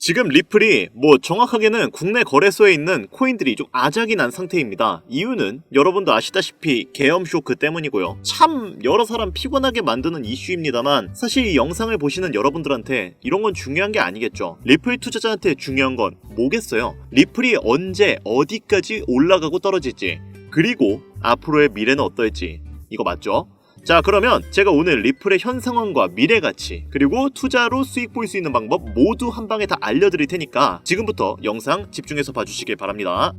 지금 리플이 정확하게는 국내 거래소에 있는 코인들이 좀 아작이 난 상태입니다. 이유는 여러분도 아시다시피 계엄 쇼크 때문이고요. 참 여러 사람 피곤하게 만드는 이슈입니다만 사실 이 영상을 보시는 여러분들한테 이런 건 중요한 게 아니겠죠. 리플 투자자한테 중요한 건 뭐겠어요? 리플이 언제 어디까지 올라가고 떨어질지, 그리고 앞으로의 미래는 어떨지, 이거 맞죠? 자, 그러면 제가 오늘 리플의 현 상황과 미래 가치, 그리고 투자로 수익 볼 수 있는 방법 모두 한 방에 다 알려드릴 테니까 지금부터 영상 집중해서 봐주시길 바랍니다.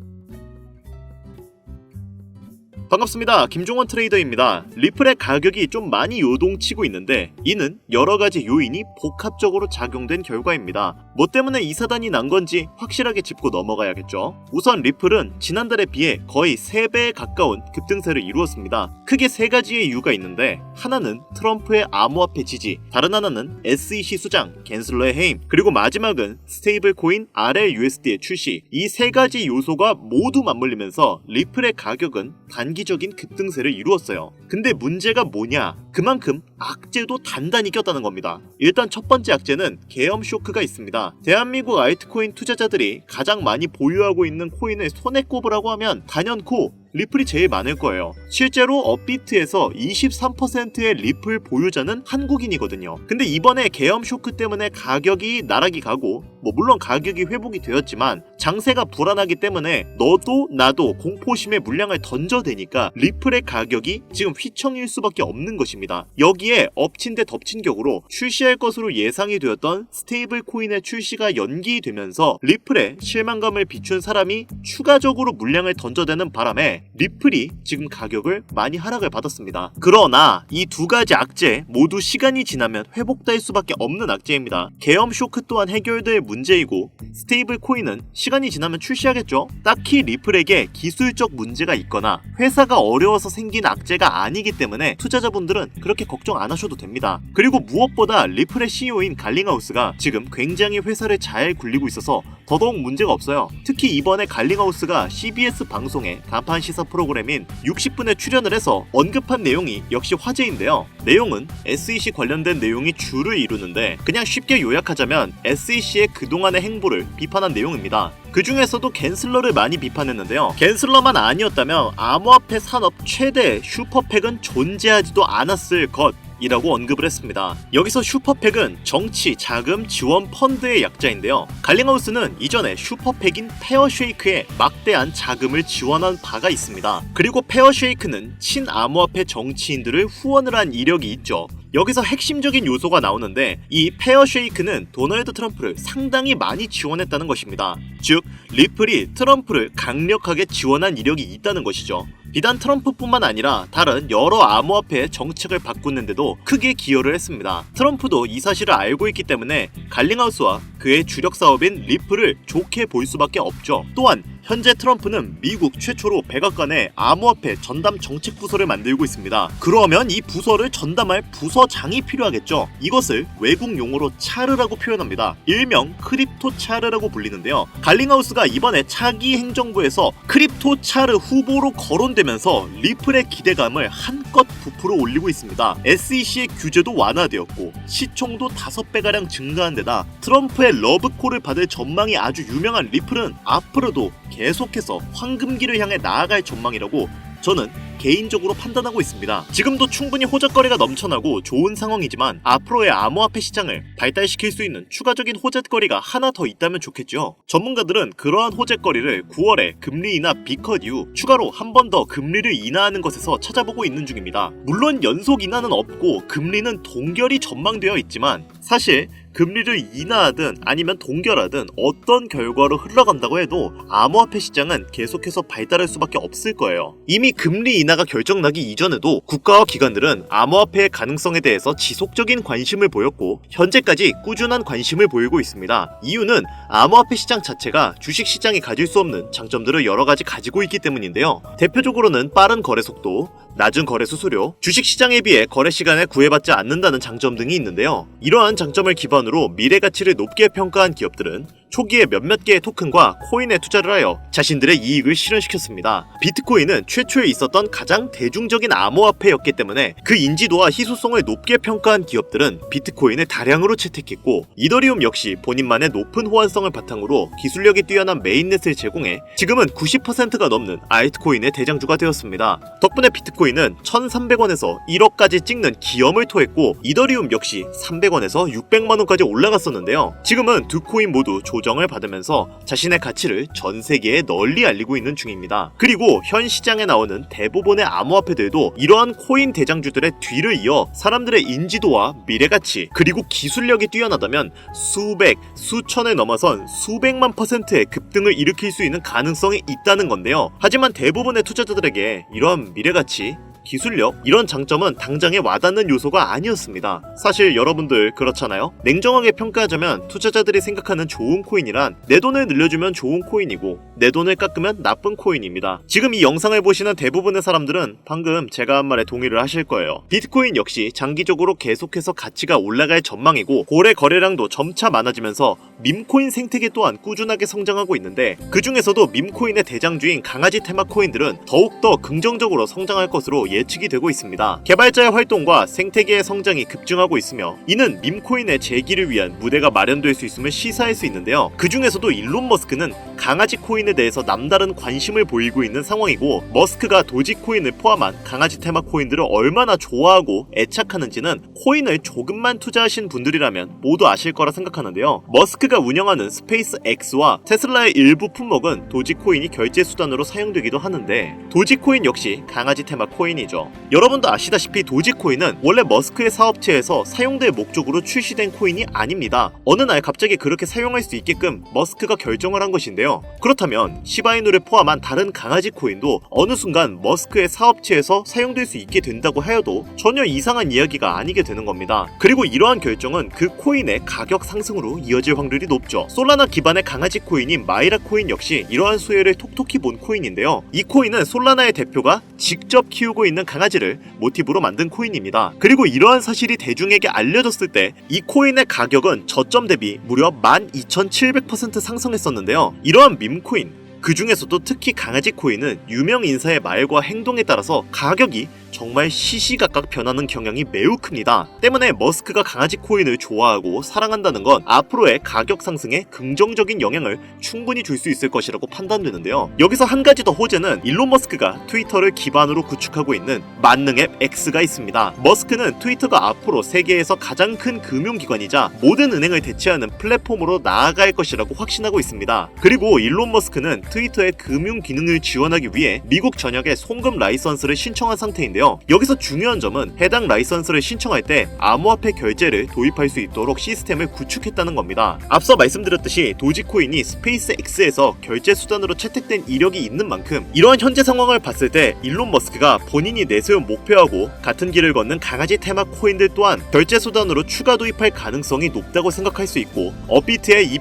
반갑습니다. 김종원 트레이더입니다. 리플의 가격이 좀 많이 요동치고 있는데 이는 여러가지 요인이 복합적으로 작용된 결과입니다. 뭐 때문에 이 사단이 난 건지 확실하게 짚고 넘어가야겠죠. 우선 리플은 지난달에 비해 거의 3배에 가까운 급등세를 이루었습니다. 크게 3가지의 이유가 있는데, 하나는 트럼프의 암호화폐 지지, 다른 하나는 SEC 수장 갠슬러의 해임, 그리고 마지막은 스테이블 코인 RLUSD의 출시. 이 3가지 요소가 모두 맞물리면서 리플의 가격은 단기적인 급등세를 이루었어요. 근데 문제가 뭐냐? 그만큼 악재도 단단히 꼈다는 겁니다. 일단 첫 번째 악재는 계엄 쇼크가 있습니다. 대한민국 알트코인 투자자들이 가장 많이 보유하고 있는 코인을 손에 꼽으라고 하면 단연코 리플이 제일 많을 거예요. 실제로 업비트에서 23%의 리플 보유자는 한국인이거든요. 근데 이번에 계엄 쇼크 때문에 가격이 나락이 가고, 물론 가격이 회복이 되었지만 장세가 불안하기 때문에 너도 나도 공포심에 물량을 던져대니까 리플의 가격이 지금 휘청일 수밖에 없는 것입니다. 여기에 엎친 데 덮친 격으로 출시할 것으로 예상이 되었던 스테이블 코인의 출시가 연기되면서 리플에 실망감을 비춘 사람이 추가적으로 물량을 던져대는 바람에 리플이 지금 가격을 많이 하락을 받았습니다. 그러나 이 두 가지 악재 모두 시간이 지나면 회복될 수밖에 없는 악재입니다. 계엄 쇼크 또한 해결될 문제이고, 스테이블 코인은 시간이 지나면 출시하겠죠. 딱히 리플에게 기술적 문제가 있거나 회사가 어려워서 생긴 악재가 아니기 때문에 투자자분들은 그렇게 걱정 안 하셔도 됩니다. 그리고 무엇보다 리플의 CEO인 갈링하우스가 지금 굉장히 회사를 잘 굴리고 있어서 더더욱 문제가 없어요. 특히 이번에 갈링하우스가 CBS 방송의 간판 시사 프로그램인 60분에 출연을 해서 언급한 내용이 역시 화제인데요. 내용은 SEC 관련된 내용이 주를 이루는데, 그냥 쉽게 요약하자면 SEC의 그동안의 행보를 비판한 내용입니다. 그 중에서도 갠슬러를 많이 비판했는데요. 갠슬러만 아니었다면 암호화폐 산업 최대 슈퍼팩은 존재하지도 않았을 것 이라고 언급을 했습니다. 여기서 슈퍼팩은 정치, 자금, 지원 펀드의 약자인데요. 갈링하우스는 이전에 슈퍼팩인 페어쉐이크에 막대한 자금을 지원한 바가 있습니다. 그리고 페어쉐이크는 친암호화폐 정치인들을 후원을 한 이력이 있죠. 여기서 핵심적인 요소가 나오는데, 이 페어쉐이크는 도널드 트럼프를 상당히 많이 지원했다는 것입니다. 즉, 리플이 트럼프를 강력하게 지원한 이력이 있다는 것이죠. 비단 트럼프뿐만 아니라 다른 여러 암호화폐의 정책을 바꾸는데도 크게 기여를 했습니다. 트럼프도 이 사실을 알고 있기 때문에 갈링하우스와 그의 주력 사업인 리플을 좋게 볼 수밖에 없죠. 또한 현재 트럼프는 미국 최초로 백악관에 암호화폐 전담 정책부서를 만들고 있습니다. 그러면 이 부서를 전담할 부서장이 필요하겠죠. 이것을 외국 용어로 차르라고 표현합니다. 일명 크립토 차르라고 불리는데요. 갈링하우스가 이번에 차기 행정부에서 크립토 차르 후보로 거론되면서 리플의 기대감을 한껏 부풀어 올리고 있습니다. SEC의 규제도 완화되었고 시총도 5배가량 증가한 데다 트럼프의 러브콜을 받을 전망이 아주 유명한 리플은 앞으로도 계속해서 황금기를 향해 나아갈 전망이라고 저는 개인적으로 판단하고 있습니다. 지금도 충분히 호재거리가 넘쳐나고 좋은 상황이지만 앞으로의 암호화폐 시장을 발달시킬 수 있는 추가적인 호재거리가 하나 더 있다면 좋겠죠. 전문가들은 그러한 호재거리를 9월에 금리 인하 B컷 이후 추가로 한 번 더 금리를 인하하는 것에서 찾아보고 있는 중입니다. 물론 연속 인하는 없고 금리는 동결이 전망되어 있지만, 사실 금리를 인하하든 아니면 동결하든 어떤 결과로 흘러간다고 해도 암호화폐 시장은 계속해서 발달할 수밖에 없을 거예요. 이미 금리 인하가 결정나기 이전에도 국가와 기관들은 암호화폐의 가능성에 대해서 지속적인 관심을 보였고 현재까지 꾸준한 관심을 보이고 있습니다. 이유는 암호화폐 시장 자체가 주식시장이 가질 수 없는 장점들을 여러 가지 가지고 있기 때문인데요. 대표적으로는 빠른 거래 속도, 낮은 거래 수수료, 주식시장에 비해 거래 시간에 구애받지 않는다는 장점 등이 있는데요. 이러한 장점을 기반으로 미래 가치를 높게 평가한 기업들은 초기에 몇몇 개의 토큰과 코인에 투자를 하여 자신들의 이익을 실현시켰습니다. 비트코인은 최초에 있었던 가장 대중적인 암호화폐였기 때문에 그 인지도와 희소성을 높게 평가한 기업들은 비트코인을 다량으로 채택했고, 이더리움 역시 본인만의 높은 호환성을 바탕으로 기술력이 뛰어난 메인넷을 제공해 지금은 90%가 넘는 알트코인의 대장주가 되었습니다. 덕분에 비트코인은 1,300원에서 1억까지 찍는 기염을 토했고, 이더리움 역시 300원에서 600만원까지 올라갔었는데요. 지금은 두 코인 모두 조정을 받으면서 자신의 가치를 전 세계에 널리 알리고 있는 중입니다. 그리고 현 시장에 나오는 대부분의 암호화폐들도 이러한 코인 대장주들의 뒤를 이어 사람들의 인지도와 미래가치 그리고 기술력이 뛰어나다면 수백, 수천을 넘어선 수백만 %의 급등을 일으킬 수 있는 가능성이 있다는 건데요. 하지만 대부분의 투자자들에게 이러한 미래가치, 기술력, 이런 장점은 당장에 와닿는 요소가 아니었습니다. 사실 여러분들 그렇잖아요? 냉정하게 평가하자면 투자자들이 생각하는 좋은 코인이란 내 돈을 늘려주면 좋은 코인이고 내 돈을 깎으면 나쁜 코인입니다. 지금 이 영상을 보시는 대부분의 사람들은 방금 제가 한 말에 동의를 하실 거예요. 비트코인 역시 장기적으로 계속해서 가치가 올라갈 전망이고 고래 거래량도 점차 많아지면서 밈코인 생태계 또한 꾸준하게 성장하고 있는데, 그 중에서도 밈코인의 대장주인 강아지 테마 코인들은 더욱더 긍정적으로 성장할 것으로 예측이 되고 있습니다. 개발자의 활동과 생태계의 성장이 급증하고 있으며 이는 밈코인의 재기를 위한 무대가 마련될 수 있음을 시사할 수 있는데요. 그 중에서도 일론 머스크는 강아지 코인에 대해서 남다른 관심을 보이고 있는 상황이고, 머스크가 도지코인을 포함한 강아지 테마 코인들을 얼마나 좋아하고 애착하는지는 코인을 조금만 투자하신 분들이라면 모두 아실 거라 생각하는데요. 머스크가 운영하는 스페이스 X와 테슬라의 일부 품목은 도지코인이 결제 수단으로 사용되기도 하는데, 도지코인 역시 강아지 테마 코인이죠. 여러분도 아시다시피 도지코인은 원래 머스크의 사업체에서 사용될 목적으로 출시된 코인이 아닙니다. 어느 날 갑자기 그렇게 사용할 수 있게끔 머스크가 결정을 한 것인데요. 그렇다면 시바이누를 포함한 다른 강아지 코인도 어느 순간 머스크의 사업체에서 사용될 수 있게 된다고 하여도 전혀 이상한 이야기가 아니게 되는 겁니다. 그리고 이러한 결정은 그 코인의 가격 상승으로 이어질 확률이 높죠. 솔라나 기반의 강아지 코인인 마이라 코인 역시 이러한 수혜를 톡톡히 본 코인인데요. 이 코인은 솔라나의 대표가 직접 키우고 있는 강아지를 모티브로 만든 코인입니다. 그리고 이러한 사실이 대중에게 알려졌을 때 이 코인의 가격은 저점 대비 무려 12,700% 상승했었는데요. 이러한 밈코인, 그 중에서도 특히 강아지 코인은 유명 인사의 말과 행동에 따라서 가격이 정말 시시각각 변하는 경향이 매우 큽니다. 때문에 머스크가 강아지 코인을 좋아하고 사랑한다는 건 앞으로의 가격 상승에 긍정적인 영향을 충분히 줄 수 있을 것이라고 판단되는데요. 여기서 한 가지 더 호재는 일론 머스크가 트위터를 기반으로 구축하고 있는 만능 앱 X가 있습니다. 머스크는 트위터가 앞으로 세계에서 가장 큰 금융기관이자 모든 은행을 대체하는 플랫폼으로 나아갈 것이라고 확신하고 있습니다. 그리고 일론 머스크는 트위터의 금융 기능을 지원하기 위해 미국 전역에 송금 라이선스를 신청한 상태인데요. 여기서 중요한 점은 해당 라이선스를 신청할 때 암호화폐 결제를 도입할 수 있도록 시스템을 구축했다는 겁니다. 앞서 말씀드렸듯이 도지코인이 스페이스 X에서 결제 수단으로 채택된 이력이 있는 만큼 이러한 현재 상황을 봤을 때 일론 머스크가 본인이 내세운 목표하고 같은 길을 걷는 강아지 테마 코인들 또한 결제 수단으로 추가 도입할 가능성이 높다고 생각할 수 있고, 업비트의 이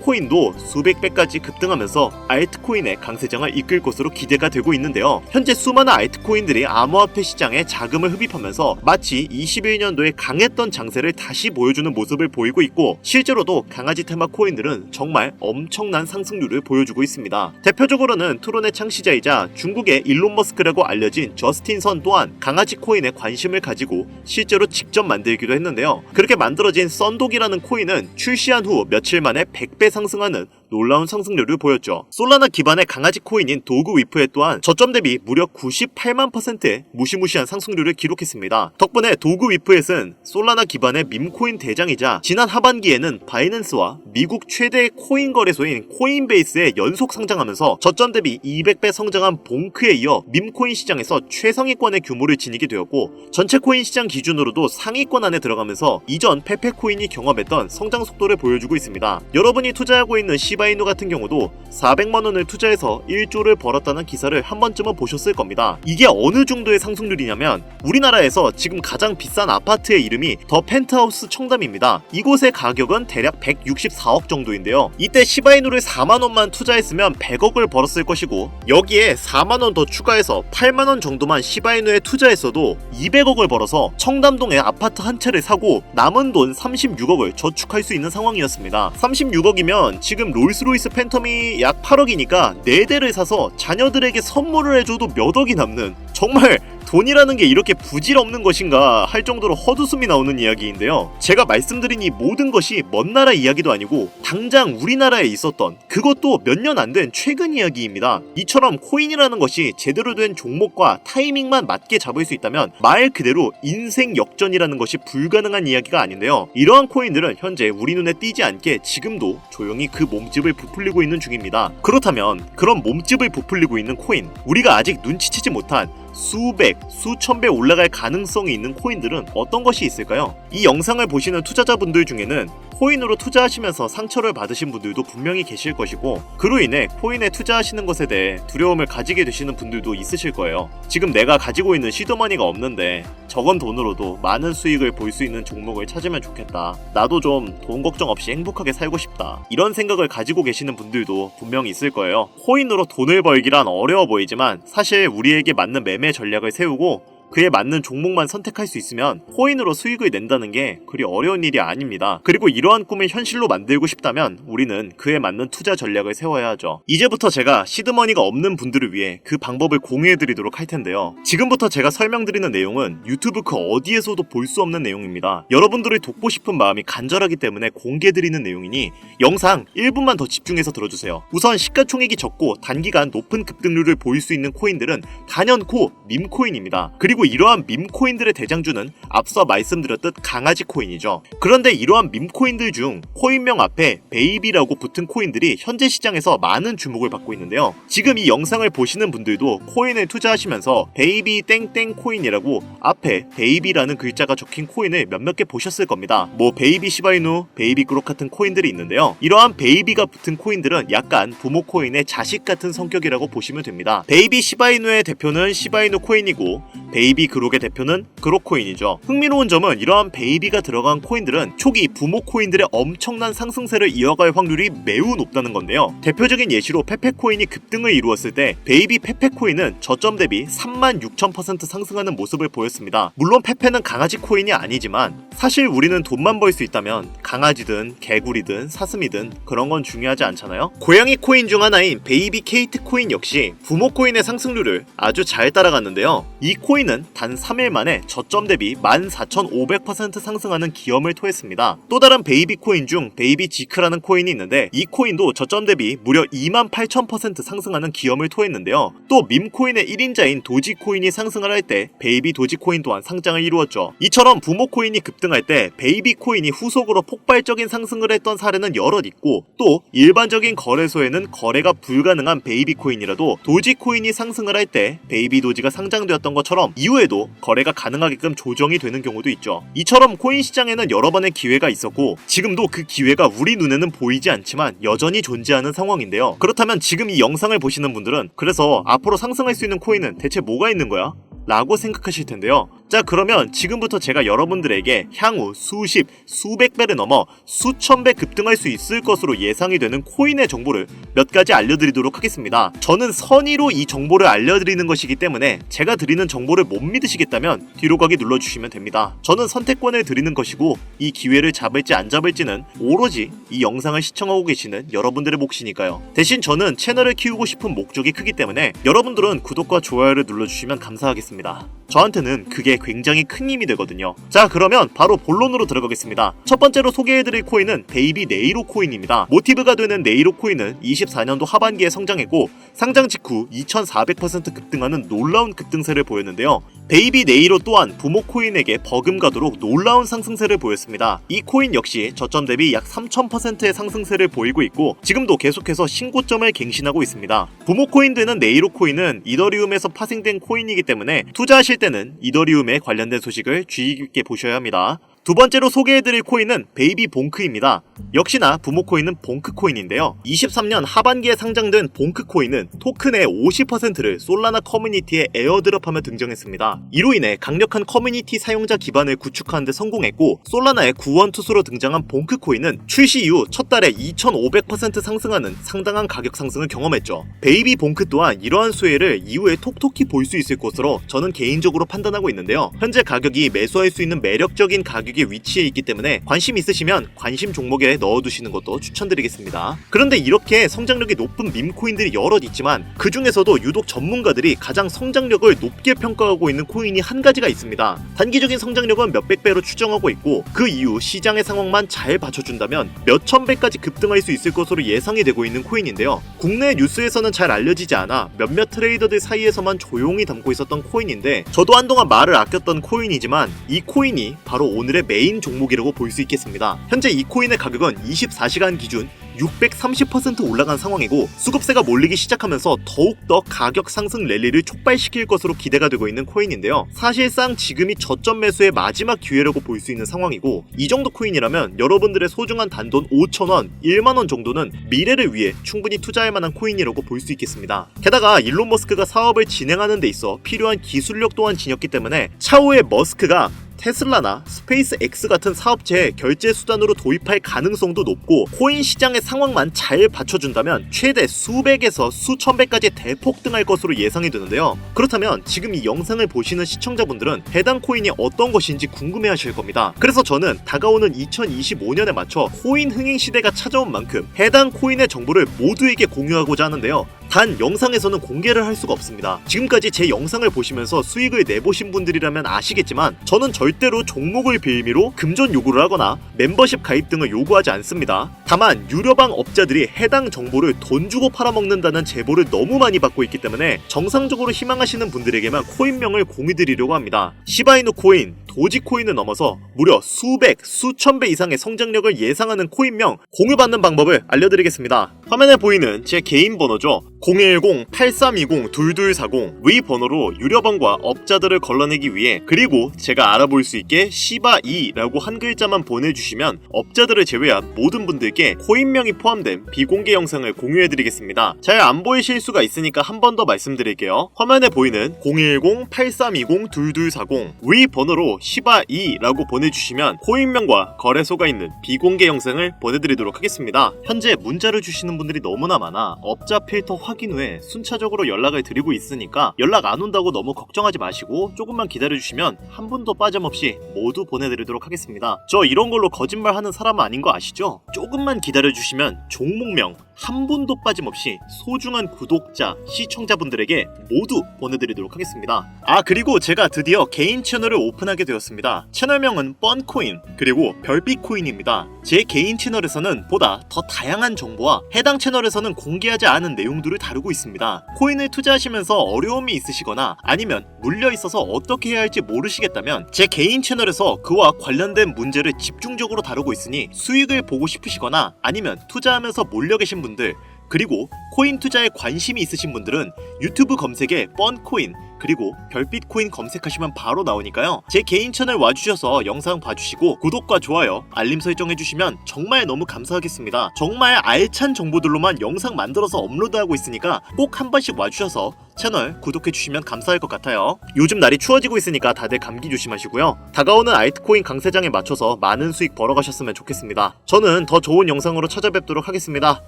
코인도 수백 배까지 급등하면서 알트코인의 강세장을 이끌 것으로 기대가 되고 있는데요. 현재 수많은 알트코인들이 암호화폐 시장에 자금을 흡입하면서 마치 21년도에 강했던 장세를 다시 보여주는 모습을 보이고 있고, 실제로도 강아지 테마 코인들은 정말 엄청난 상승률을 보여주고 있습니다. 대표적으로는 트론의 창시자이자 중국의 일론 머스크라고 알려진 저스틴 선 또한 강아지 코인에 관심을 가지고 실제로 직접 만들기도 했는데요. 그렇게 만들어진 썬독이라는 코인은 출시한 후 며칠 만에 100배 상승하는 놀라운 상승률을 보였죠. 솔라나 기반의 강아지 코인인 도그 위프에 또한 저점 대비 무려 98만 %의 무시무시한 상승률을 기록했습니다. 덕분에 도그 위프엣은 솔라나 기반의 밈코인 대장이자 지난 하반기에는 바이낸스와 미국 최대의 코인 거래소인 코인베이스에 연속 상장하면서 저점 대비 200배 성장한 봉크에 이어 밈코인 시장에서 최상위권의 규모를 지니게 되었고, 전체 코인 시장 기준으로도 상위권 안에 들어가면서 이전 페페코인이 경험했던 성장 속도를 보여주고 있습니다. 여러분이 투자하고 있는 시바이누 같은 경우도 400만원을 투자해서 1조를 벌었다는 기사를 한 번쯤은 보셨을 겁니다. 이게 어느 정도의 상승률이냐면 우리나라에서 지금 가장 비싼 아파트의 이름이 더 펜트하우스 청담입니다. 이곳의 가격은 대략 164억 정도인데요. 이때 시바이누를 4만원만 투자했으면 100억을 벌었을 것이고 여기에 4만원 더 추가해서 8만원 정도만 시바이누에 투자했어도 200억을 벌어서 청담동에 아파트 한 채를 사고 남은 돈 36억을 저축할 수 있는 상황이었습니다. 36억이면 지금 롤스로이스 팬텀이 약 8억이니까 4대를 사서 자녀들에게 선물을 해줘도 몇 억이 남는, 정말 돈이라는 게 이렇게 부질없는 것인가 할 정도로 헛웃음이 나오는 이야기인데요. 제가 말씀드린 이 모든 것이 먼 나라 이야기도 아니고 당장 우리나라에 있었던, 그것도 몇 년 안 된 최근 이야기입니다. 이처럼 코인이라는 것이 제대로 된 종목과 타이밍만 맞게 잡을 수 있다면 말 그대로 인생 역전이라는 것이 불가능한 이야기가 아닌데요. 이러한 코인들은 현재 우리 눈에 띄지 않게 지금도 조용히 그 몸집을 부풀리고 있는 중입니다. 그렇다면 그런 몸집을 부풀리고 있는 코인, 우리가 아직 눈치채지 못한 수백, 수천 배 올라갈 가능성이 있는 코인들은 어떤 것이 있을까요? 이 영상을 보시는 투자자분들 중에는 코인으로 투자하시면서 상처를 받으신 분들도 분명히 계실 것이고 그로 인해 코인에 투자하시는 것에 대해 두려움을 가지게 되시는 분들도 있으실 거예요. 지금 내가 가지고 있는 시드머니가 없는데 적은 돈으로도 많은 수익을 볼 수 있는 종목을 찾으면 좋겠다. 나도 좀 돈 걱정 없이 행복하게 살고 싶다. 이런 생각을 가지고 계시는 분들도 분명히 있을 거예요. 코인으로 돈을 벌기란 어려워 보이지만 사실 우리에게 맞는 매매 전략을 세우고 그에 맞는 종목만 선택할 수 있으면 코인으로 수익을 낸다는 게 그리 어려운 일이 아닙니다. 그리고 이러한 꿈을 현실로 만들고 싶다면 우리는 그에 맞는 투자 전략을 세워야 하죠. 이제부터 제가 시드머니가 없는 분들을 위해 그 방법을 공유해드리도록 할 텐데요. 지금부터 제가 설명드리는 내용은 유튜브 그 어디에서도 볼 수 없는 내용입니다. 여러분들을 돕고 싶은 마음이 간절하기 때문에 공개드리는 내용이니 영상 1분만 더 집중해서 들어주세요. 우선 시가총액이 적고 단기간 높은 급등률을 보일 수 있는 코인들은 단연코 밈코인입니다. 그리고 이러한 밈코인들의 대장주는 앞서 말씀드렸듯 강아지 코인이죠. 그런데 이러한 밈코인들 중 코인명 앞에 베이비라고 붙은 코인들이 현재 시장에서 많은 주목을 받고 있는데요. 지금 이 영상을 보시는 분들도 코인을 투자하시면서 베이비 땡땡 코인이라고 앞에 베이비라는 글자가 적힌 코인을 몇몇 개 보셨을 겁니다. 뭐 베이비 시바이누, 베이비 그록 같은 코인들이 있는데요. 이러한 베이비가 붙은 코인들은 약간 부모 코인의 자식 같은 성격이라고 보시면 됩니다. 베이비 시바이누의 대표는 시바이누 코인이고 베이비 그록의 대표는 그록코인이죠. 흥미로운 점은 이러한 베이비가 들어간 코인들은 초기 부모 코인들의 엄청난 상승세를 이어갈 확률이 매우 높다는 건데요. 대표적인 예시로 페페코인이 급등을 이루었을 때 베이비 페페코인은 저점 대비 36,000% 상승하는 모습을 보였습니다. 물론 페페는 강아지 코인이 아니지만 사실 우리는 돈만 벌 수 있다면 강아지든 개구리든 사슴이든 그런 건 중요하지 않잖아요. 고양이 코인 중 하나인 베이비 케이트 코인 역시 부모 코인의 상승률을 아주 잘 따라갔는데요. 이 코인은 단 3일 만에 저점 대비 14,500% 상승하는 기염을 토했습니다. 또 다른 베이비 코인 중 베이비 지크라는 코인이 있는데 이 코인도 저점 대비 무려 28,000% 상승하는 기염을 토했는데요. 또 밈코인의 1인자인 도지코인이 상승을 할 때 베이비 도지코인 또한 상장을 이루었죠. 이처럼 부모 코인이 급등할 때 베이비 코인이 후속으로 폭발적인 상승을 했던 사례는 여럿 있고 또 일반적인 거래소에는 거래가 불가능한 베이비 코인이라도 도지코인이 상승을 할 때 베이비 도지가 상장되었던 것처럼 이후에도 거래가 가능하게끔 조정이 되는 경우도 있죠. 이처럼 코인 시장에는 여러 번의 기회가 있었고 지금도 그 기회가 우리 눈에는 보이지 않지만 여전히 존재하는 상황인데요. 그렇다면 지금 이 영상을 보시는 분들은 그래서 앞으로 상승할 수 있는 코인은 대체 뭐가 있는 거야? 라고 생각하실 텐데요. 자, 그러면 지금부터 제가 여러분들에게 향후 수십, 수백 배를 넘어 수천 배 급등할 수 있을 것으로 예상이 되는 코인의 정보를 몇 가지 알려드리도록 하겠습니다. 저는 선의로 이 정보를 알려드리는 것이기 때문에 제가 드리는 정보를 못 믿으시겠다면 뒤로 가기 눌러주시면 됩니다. 저는 선택권을 드리는 것이고 이 기회를 잡을지 안 잡을지는 오로지 이 영상을 시청하고 계시는 여러분들의 몫이니까요. 대신 저는 채널을 키우고 싶은 목적이 크기 때문에 여러분들은 구독과 좋아요를 눌러주시면 감사하겠습니다. 저한테는 그게 굉장히 큰 힘이 되거든요. 자, 그러면 바로 본론으로 들어가겠습니다. 첫 번째로 소개해드릴 코인은 베이비 네이로 코인입니다. 모티브가 되는 네이로 코인은 24년도 하반기에 성장했고 상장 직후 2400% 급등하는 놀라운 급등세를 보였는데요. 베이비 네이로 또한 부모 코인에게 버금가도록 놀라운 상승세를 보였습니다. 이 코인 역시 저점 대비 약 3000%의 상승세를 보이고 있고 지금도 계속해서 신고점을 갱신하고 있습니다. 부모 코인 되는 네이로 코인은 이더리움에서 파생된 코인이기 때문에 투자하실 때는 이더리움에 관련된 소식을 주의 깊게 보셔야 합니다. 두 번째로 소개해드릴 코인은 베이비 봉크입니다. 역시나 부모 코인은 봉크 코인인데요. 23년 하반기에 상장된 봉크 코인은 토큰의 50%를 솔라나 커뮤니티에 에어드롭하며 등장했습니다. 이로 인해 강력한 커뮤니티 사용자 기반을 구축하는 데 성공했고, 솔라나의 구원투수로 등장한 봉크 코인은 출시 이후 첫 달에 2500% 상승하는 상당한 가격 상승을 경험했죠. 베이비 봉크 또한 이러한 수혜를 이후에 톡톡히 볼 수 있을 것으로 저는 개인적으로 판단하고 있는데요. 현재 가격이 매수할 수 있는 매력적인 가격의 위치에 있기 때문에 관심 있으시면 관심 종목에 넣어두시는 것도 추천드리겠습니다. 그런데 이렇게 성장력이 높은 밈코인들이 여럿 있지만 그 중에서도 유독 전문가들이 가장 성장력을 높게 평가하고 있는 코인이 한 가지가 있습니다. 단기적인 성장력은 몇백 배로 추정하고 있고, 그 이후 시장의 상황만 잘 받쳐준다면 몇천 배까지 급등할 수 있을 것으로 예상이 되고 있는 코인인데요. 국내 뉴스에서는 잘 알려지지 않아 몇몇 트레이더들 사이에서만 조용히 담고 있었던 코인인데, 저도 한동안 말을 아꼈던 코인이지만 이 코인이 바로 오늘의 메인 종목이라고 볼 수 있겠습니다. 현재 이 코인의 가격은 24시간 기준 630% 올라간 상황이고, 수급세가 몰리기 시작하면서 더욱더 가격 상승 랠리를 촉발시킬 것으로 기대가 되고 있는 코인인데요. 사실상 지금이 저점 매수의 마지막 기회라고 볼 수 있는 상황이고, 이 정도 코인이라면 여러분들의 소중한 단돈 5,000원, 1만원 정도는 미래를 위해 충분히 투자할 만한 코인이라고 볼 수 있겠습니다. 게다가 일론 머스크가 사업을 진행하는 데 있어 필요한 기술력 또한 지녔기 때문에 차후에 머스크가 테슬라나 스페이스 X 같은 사업체에 결제 수단으로 도입할 가능성도 높고, 코인 시장의 상황만 잘 받쳐준다면 최대 수백에서 수천 배까지 대폭등할 것으로 예상이 되는데요. 그렇다면 지금 이 영상을 보시는 시청자분들은 해당 코인이 어떤 것인지 궁금해하실 겁니다. 그래서 저는 다가오는 2025년에 맞춰 코인 흥행 시대가 찾아온 만큼 해당 코인의 정보를 모두에게 공유하고자 하는데요. 단 영상에서는 공개를 할 수가 없습니다. 지금까지 제 영상을 보시면서 수익을 내보신 분들이라면 아시겠지만 저는 절대로 종목을 빌미로 금전 요구를 하거나 멤버십 가입 등을 요구하지 않습니다. 다만 유료방 업자들이 해당 정보를 돈 주고 팔아먹는다는 제보를 너무 많이 받고 있기 때문에 정상적으로 희망하시는 분들에게만 코인명을 공유드리려고 합니다. 시바이누 코인, 도지코인을 넘어서 무려 수백, 수천 배 이상의 성장력을 예상하는 코인명 공유받는 방법을 알려드리겠습니다. 화면에 보이는 제 개인 번호죠. 010-8320-2240 위 번호로 유료방과 업자들을 걸러내기 위해, 그리고 제가 알아볼 수 있게 시바이라고 한 글자만 보내주시면 업자들을 제외한 모든 분들께 코인명이 포함된 비공개 영상을 공유해드리겠습니다. 잘 안 보이실 수가 있으니까 한 번 더 말씀드릴게요. 화면에 보이는 010-8320-2240 위 번호로 시바이라고 보내주시면 코인명과 거래소가 있는 비공개 영상을 보내드리도록 하겠습니다. 현재 문자를 주시는 분들이 너무나 많아 업자 필터 확인 후에 순차적으로 연락을 드리고 있으니까 연락 안 온다고 너무 걱정하지 마시고 조금만 기다려주시면 한 분도 빠짐없이 모두 보내드리도록 하겠습니다. 저 이런 걸로 거짓말하는 사람 아닌 거 아시죠? 조금만 기다려주시면 종목명 한 분도 빠짐없이 소중한 구독자, 시청자분들에게 모두 보내드리도록 하겠습니다. 그리고 제가 드디어 개인 채널을 오픈하게 되었습니다. 채널명은 뻔코인 그리고 별빛코인입니다. 제 개인 채널에서는 보다 더 다양한 정보와 해당 채널에서는 공개하지 않은 내용들을 다루고 있습니다. 코인을 투자하시면서 어려움이 있으시거나 아니면 물려있어서 어떻게 해야 할지 모르시겠다면 제 개인 채널에서 그와 관련된 문제를 집중적으로 다루고 있으니 수익을 보고 싶으시거나 아니면 투자하면서 몰려 계신 분들, 그리고 코인 투자에 관심이 있으신 분들은 유튜브 검색에 뻔코인 그리고 별빛코인 검색하시면 바로 나오니까요. 제 개인 채널 와주셔서 영상 봐주시고 구독과 좋아요, 알림 설정해주시면 정말 너무 감사하겠습니다. 정말 알찬 정보들로만 영상 만들어서 업로드하고 있으니까 꼭 한 번씩 와주셔서 채널 구독해주시면 감사할 것 같아요. 요즘 날이 추워지고 있으니까 다들 감기 조심하시고요. 다가오는 알트코인 강세장에 맞춰서 많은 수익 벌어가셨으면 좋겠습니다. 저는 더 좋은 영상으로 찾아뵙도록 하겠습니다.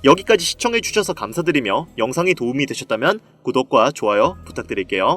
여기까지 시청해주셔서 감사드리며 영상이 도움이 되셨다면 구독과 좋아요 부탁드릴게요.